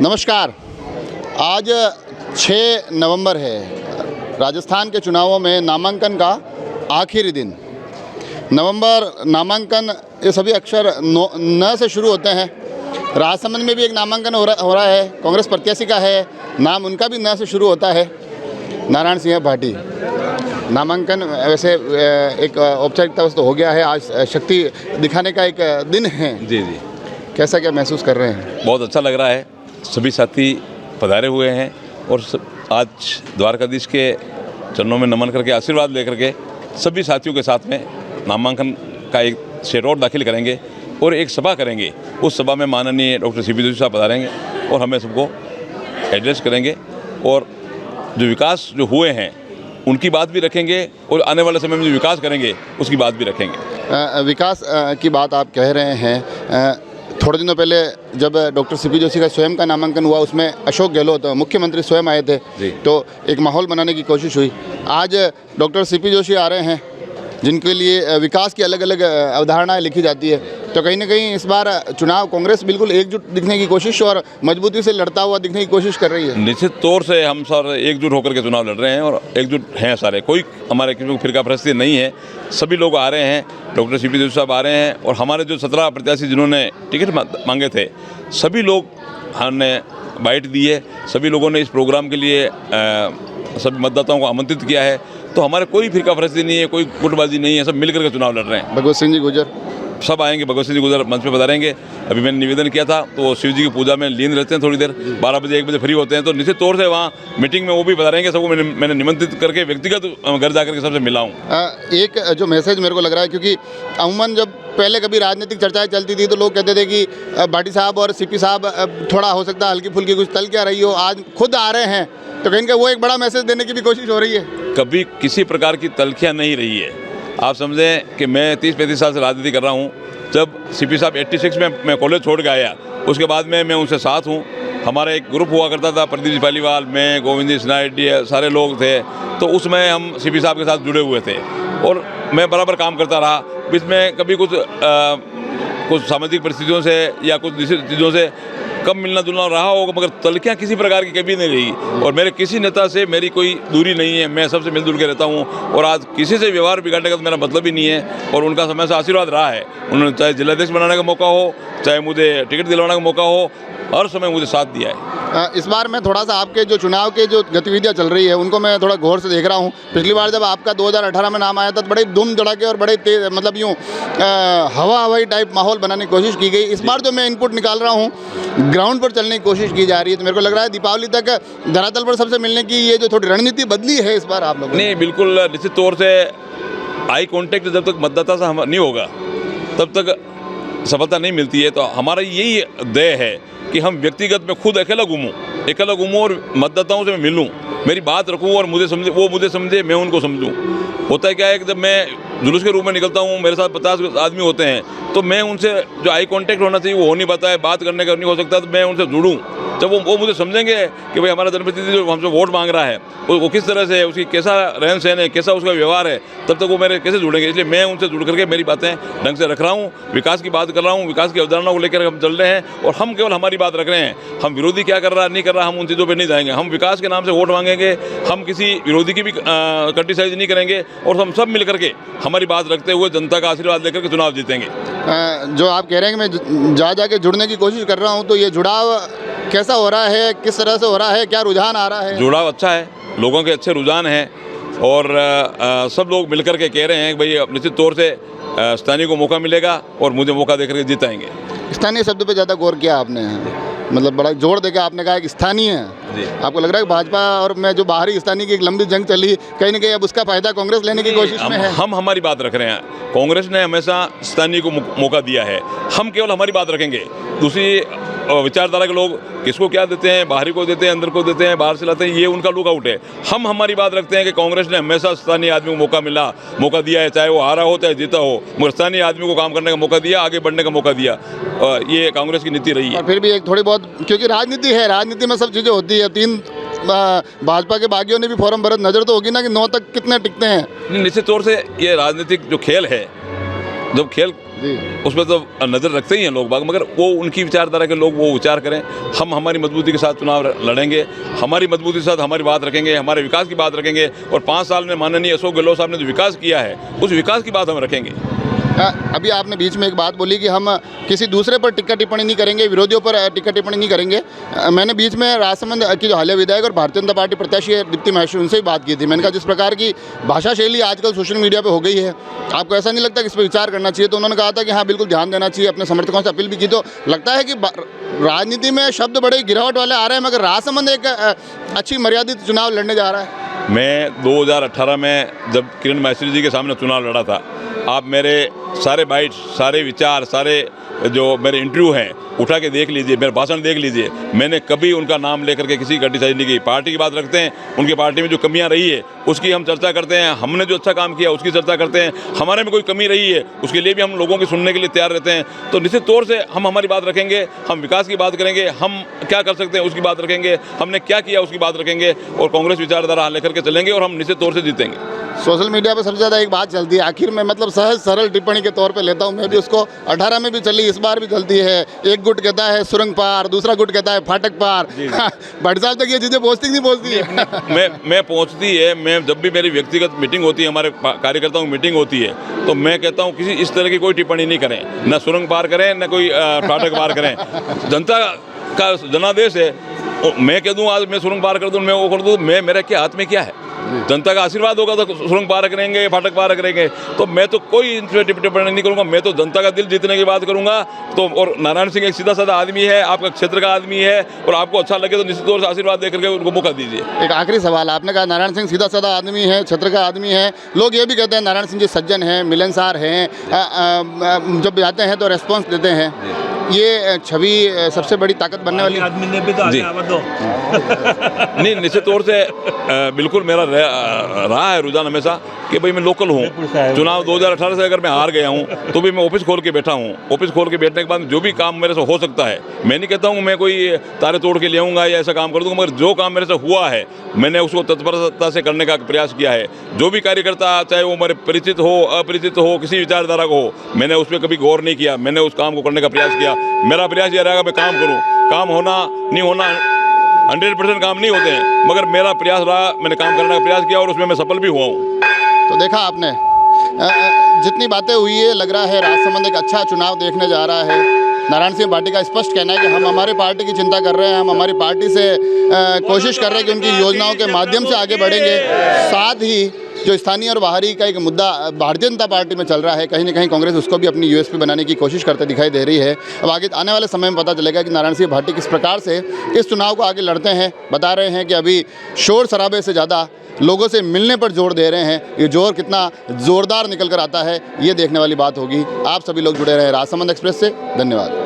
नमस्कार। आज 6 नवंबर है। राजस्थान के चुनावों में नामांकन का आखिरी दिन। नवंबर नामांकन ये सभी अक्षर न से शुरू होते हैं। राजसमंद में भी एक नामांकन हो रहा है, कांग्रेस प्रत्याशी का है, नाम उनका भी न से शुरू होता है, नारायण सिंह भाटी। नामांकन वैसे एक औपचारिकता तो हो गया है, आज शक्ति दिखाने का एक दिन है। जी जी, कैसा क्या महसूस कर रहे हैं? बहुत अच्छा लग रहा है। सभी साथी पधारे हुए हैं और आज द्वारकाधीश के चरणों में नमन करके आशीर्वाद लेकर के सभी साथियों के साथ में नामांकन का एक शेरौट दाखिल करेंगे और एक सभा करेंगे। उस सभा में माननीय डॉक्टर सीपी जोशी साहब पधारेंगे और हमें सबको एड्रेस करेंगे और जो विकास जो हुए हैं उनकी बात भी रखेंगे और आने वाले समय में जो विकास करेंगे उसकी बात भी रखेंगे। विकास की बात आप कह रहे हैं। थोड़े दिनों पहले जब डॉक्टर सीपी जोशी का स्वयं का नामांकन हुआ, उसमें अशोक गहलोत मुख्यमंत्री स्वयं आए थे, तो एक माहौल बनाने की कोशिश हुई। आज डॉक्टर सीपी जोशी आ रहे हैं जिनके लिए विकास की अलग अलग अवधारणाएं लिखी जाती है, तो कहीं ना कहीं इस बार चुनाव कांग्रेस बिल्कुल एकजुट दिखने की कोशिश और मजबूती से लड़ता हुआ दिखने की कोशिश कर रही है। निश्चित तौर से हम सर एकजुट होकर के चुनाव लड़ रहे हैं और एकजुट हैं सारे, कोई हमारे किसी को फिरका प्रस्ती नहीं है। सभी लोग आ रहे हैं, डॉक्टर सीपी जोशी साहब आ रहे हैं और हमारे जो 17 प्रत्याशी जिन्होंने टिकट मांगे थे सभी लोग हमने बाइट दी है। सभी लोगों ने इस प्रोग्राम के लिए सभी मतदाताओं को आमंत्रित किया है। तो हमारे कोई फिरका फरस्ती नहीं है, कोई गुटबाजी नहीं है, सब मिलकर के चुनाव लड़ रहे हैं। भगवत सिंह जी गुजर सब आएंगे, भगवत सिंह जी गुजर मंच पे बता अभी मैंने निवेदन किया था तो शिव जी की पूजा में लीन रहते हैं, थोड़ी देर 12 बजे 1 बजे फ्री होते हैं, तो निश्चित तौर से वहाँ मीटिंग में वो भी बता रहेंगे। सबको मैंने निमंत्रित करके व्यक्तिगत घर जाकर के सबसे मिला हूँ। एक जो मैसेज मेरे को लग रहा है, क्योंकि अमूमन जब पहले कभी राजनीतिक चर्चाएं चलती थी तो लोग कहते थे कि भाटी साहब और सीपी साहब थोड़ा हो सकता है हल्की फुल्की कुछ तल क्या रही हो, आज खुद आ रहे हैं तो कहीं का वो एक बड़ा मैसेज देने की भी कोशिश हो रही है। कभी किसी प्रकार की तलखियाँ नहीं रही है। आप समझें कि मैं 30-35 साल से राजनीति कर रहा हूँ। जब सीपी साहब 86 में मैं कॉलेज छोड़ के आया, उसके बाद में मैं उनसे साथ हूँ। हमारा एक ग्रुप हुआ करता था, प्रदीप जी पालीवाल, मैं, गोविंद जी स्नाइडी, सारे लोग थे, तो उसमें हम सीपी साहब के साथ जुड़े हुए थे और मैं बराबर काम करता रहा। बीच में कभी कुछ सामाजिक परिस्थितियों से या कुछ निश्चित चीज़ों से कम मिलना जुलना रहा होगा, मगर तलखियाँ किसी प्रकार की कभी नहीं रही और मेरे किसी नेता से मेरी कोई दूरी नहीं है। मैं सबसे मिलजुल के रहता हूँ और आज किसी से व्यवहार बिगाड़ने का तो मेरा मतलब ही नहीं है और उनका समय से आशीर्वाद रहा है। उन्होंने चाहे जिलाध्यक्ष बनाने का मौका हो, चाहे मुझे टिकट दिलवाने का मौका हो, हर समय मुझे साथ दिया है। इस बार मैं थोड़ा सा आपके जो चुनाव के जो गतिविधियां चल रही है उनको मैं थोड़ा गौर से देख रहा हूं। पिछली बार जब आपका 2018 में नाम आया था तो बड़े धूम धड़ाके और बड़े तेज, मतलब यूँ हवाई टाइप माहौल बनाने की कोशिश की गई। इस बार जो मैं इनपुट निकाल रहा हूं, ग्राउंड पर चलने की कोशिश की जा रही है, तो मेरे को लग रहा है दीपावली तक धरातल पर सबसे मिलने की ये जो थोड़ी रणनीति बदली है इस बार आप लोगों ने। नहीं, बिल्कुल निश्चित तौर से आई कॉन्टेक्ट जब तक मतदाता से नहीं होगा तब तक सफलता नहीं मिलती है। तो हमारा यही ध्येय है कि हम व्यक्तिगत में खुद अकेला घूमूं और मतदाताओं से मैं मिलूं, मेरी बात रखूं और मुझे समझे, वो मुझे समझे, मैं उनको समझूं। होता है क्या है कि जब मैं जुलूस के रूप में निकलता हूं, मेरे साथ 50 आदमी होते हैं, तो मैं उनसे जो आई कांटेक्ट होना चाहिए वो हो नहीं पाता है, बात करने का नहीं हो सकता, तो मैं उनसे जुड़ूं। जब वो मुझे समझेंगे कि भाई हमारा जनप्रतिनिधि जो हमसे वोट मांग रहा है वो किस तरह से है, उसकी कैसा रहन सहन है, कैसा उसका व्यवहार है, तब तक वो मेरे कैसे जुड़ेंगे। इसलिए मैं उनसे जुड़ करके मेरी बातें ढंग से रख रहा हूँ, विकास की बात कर रहा हूँ, विकास की अवधारणा को लेकर हम चल रहे हैं और हम केवल हमारी बात रख रहे हैं। हम विरोधी क्या कर रहा नहीं कर रहा, हम उन चीज़ों पर नहीं जाएंगे। हम विकास के नाम से वोट मांगेंगे, हम किसी विरोधी की भी क्रिटिसाइज नहीं करेंगे और हम सब मिल करके हमारी बात रखते हुए जनता का आशीर्वाद लेकर के चुनाव जीतेंगे। जो आप कह रहे हैं कि मैं जाके जुड़ने की कोशिश कर रहा हूँ, तो ये जुड़ाव कैसा हो रहा है, किस तरह से हो रहा है, क्या रुझान आ रहा है? जुड़ाव अच्छा है, लोगों के अच्छे रुझान हैं और सब लोग मिलकर के कह रहे हैं कि भाई निश्चित तौर से स्थानीय को मौका मिलेगा और मुझे मौका देकर के जिताएंगे। स्थानीय शब्द पे ज़्यादा गौर किया आपने, मतलब बड़ा जोर देकर आपने कहा कि स्थानीय है। आपको लग रहा है कि भाजपा और मैं जो बाहरी स्थानीय की एक लंबी जंग चली, कहीं ना कहीं अब उसका फायदा कांग्रेस लेने की कोशिश में है? हम हमारी बात रख रहे हैं। कांग्रेस ने हमेशा स्थानीय को मौका दिया है, हम केवल हमारी बात रखेंगे। दूसरी विचारधारा के लोग किसको क्या देते हैं, बाहरी को देते हैं, अंदर को देते हैं, बाहर से लाते हैं, ये उनका लुकआउट है। हम हमारी बात रखते हैं कि कांग्रेस ने हमेशा स्थानीय आदमी को मौका दिया है, चाहे वो हारा हो चाहे जीता हो, मगर स्थानीय आदमी को काम करने का मौका दिया, आगे बढ़ने का मौका दिया। ये कांग्रेस की नीति रही है। फिर भी एक थोड़ी बहुत, क्योंकि राजनीति है, राजनीति में सब चीज़ें होती है। 3 भाजपा के बागियों ने भी फॉर्म भरा, नज़र तो होगी ना कि 9 तक कितने टिकते हैं। निश्चित तौर से ये राजनीतिक जो खेल है, जब खेल जी। उसमें तो नज़र रखते ही हैं लोग बाग, मगर वो उनकी विचारधारा के लोग वो विचार करें। हम हमारी मजबूती के साथ चुनाव लड़ेंगे, हमारी मजबूती के साथ हमारी बात रखेंगे, हमारे विकास की बात रखेंगे, और 5 साल में माननीय अशोक गहलोत साहब ने जो विकास किया है उस विकास की बात हम रखेंगे। अभी आपने बीच में एक बात बोली कि हम किसी दूसरे पर टिक्का टिप्पणी नहीं करेंगे, विरोधियों पर टिक्का टिप्पणी नहीं करेंगे। मैंने बीच में राजसमंद की जो हालिया विधायक और भारतीय जनता पार्टी प्रत्याशी है दीप्ति माहेश्वरी, उनसे भी बात की थी। मैंने कहा जिस प्रकार की भाषा शैली आजकल सोशल मीडिया पे हो गई है, आपको ऐसा नहीं लगता कि इस पर विचार करना चाहिए? तो उन्होंने कहा था कि हाँ बिल्कुल ध्यान देना चाहिए, अपने समर्थकों से अपील भी की। तो लगता है कि राजनीति में शब्द बड़े गिरावट वाले आ रहे हैं, मगर राजसमंद एक अच्छी मर्यादित चुनाव लड़ने जा रहा है। मैं 2018 में जब किरण माहेश्वरी जी के सामने चुनाव लड़ा था, आप मेरे सारे बाइट्स, सारे विचार, सारे जो मेरे इंटरव्यू हैं उठा के देख लीजिए, मेरे भाषण देख लीजिए। मैंने कभी उनका नाम लेकर के किसी गड्ढी साजी नहीं की। पार्टी की बात रखते हैं, उनकी पार्टी में जो कमियां रही है उसकी हम चर्चा करते हैं, हमने जो अच्छा काम किया उसकी चर्चा करते हैं, हमारे में कोई कमी रही है उसके लिए भी हम लोगों की सुनने के लिए तैयार रहते हैं। तो निश्चित तौर से हम हमारी बात रखेंगे, हम विकास की बात करेंगे, हम क्या कर सकते हैं उसकी बात रखेंगे, हमने क्या किया उसकी बात रखेंगे, और कांग्रेस विचारधारा लेकर के चलेंगे और हम निश्चित तौर से जीतेंगे। सोशल मीडिया पर सबसे ज़्यादा एक बात चलती है, आखिर में मतलब सहज सरल टिप्पणी के तौर पे लेता हूँ मैं भी उसको, 18 में भी चली, इस बार भी चलती है। एक गुट कहता है सुरंग पार, दूसरा गुट कहता है फाटक पार। भट्ट साहब तक ये चीज़ें पहुँचती नहीं पहुँचती है? मैं पहुँचती है। मैं जब भी मेरी व्यक्तिगत मीटिंग होती है, हमारे कार्यकर्ताओं की मीटिंग होती है, तो मैं कहता हूँ किसी इस तरह की कोई टिप्पणी नहीं करें, न सुरंग पार करें न कोई फाटक पार करें। जनता का जनादेश है, मैं कह दूँ आज मैं सुरंग पार कर दूँ, मैं वो कर दूँ, मेरे के हाथ में क्या है? जनता का आशीर्वाद होगा तो सुरंग पार करेंगे, फाटक पार करेंगे। तो मैं तो कोई टिप्पणी नहीं करूँगा, मैं तो जनता का दिल जीतने की बात करूँगा। तो और नारायण सिंह एक सीधा साधा आदमी है, आपका क्षेत्र का आदमी है, और आपको अच्छा लगे तो निश्चित तौर से आशीर्वाद दे करके उनको मौका दीजिए। एक आखिरी सवाल, आपने कहा नारायण सिंह सीधा साधा आदमी है, क्षेत्र का आदमी है, लोग ये भी कहते हैं नारायण सिंह जी सज्जन हैं, मिलनसार हैं, जब जाते हैं तो रेस्पॉन्स देते हैं, ये छवि सबसे बड़ी ताकत बनने वाली आदमी ने भी तो आगे आवाज दो। नहीं, निश्चित तौर से बिल्कुल मेरा रहा है रुझान हमेशा कि भाई मैं लोकल हूँ। चुनाव 2018 से अगर मैं हार गया हूँ तो भी मैं ऑफिस खोल के बैठा हूँ। ऑफिस खोल के बैठने के बाद जो भी काम मेरे से हो सकता है, मैं नहीं कहता हूँ मैं कोई तारे तोड़ के ले आऊँगा या ऐसा काम कर दूँगा, मगर जो काम मेरे से हुआ है मैंने उसको तत्परता से करने का प्रयास किया है। जो भी कार्यकर्ता, चाहे वो मेरे परिचित हो, अपरिचित हो, किसी विचारधारा को हो, मैंने उस पर कभी गौर नहीं किया, मैंने उस काम को करने का प्रयास किया। मेरा प्रयास ये रहेगा मैं काम करूँ, काम होना नहीं होना 100% काम नहीं होते हैं, मगर मेरा प्रयास रहा, मैंने काम करने का प्रयास किया और उसमें मैं सफल भी हुआ हूँ। तो देखा आपने जितनी बातें हुई है, लग रहा है राजसमंद एक अच्छा चुनाव देखने जा रहा है। नारायण सिंह पार्टी का स्पष्ट कहना है कि हम हमारी पार्टी की चिंता कर रहे हैं, हम हमारी पार्टी से कोशिश कर रहे हैं कि उनकी योजनाओं के माध्यम से आगे बढ़ेंगे। साथ ही जो स्थानीय और बाहरी का एक मुद्दा भारतीय जनता पार्टी में चल रहा है, कहीं ना कहीं कांग्रेस उसको भी अपनी यूएसपी बनाने की कोशिश करते दिखाई दे रही है। अब आगे आने वाले समय में पता चलेगा कि नारायण सिंह भाटी किस प्रकार से इस चुनाव को आगे लड़ते हैं। बता रहे हैं कि अभी शोर शराबे से ज़्यादा लोगों से मिलने पर जोर दे रहे हैं। ये जोर कितना ज़ोरदार निकल कर आता है, ये देखने वाली बात होगी। आप सभी लोग जुड़े रहे राजसमंद एक्सप्रेस से। धन्यवाद।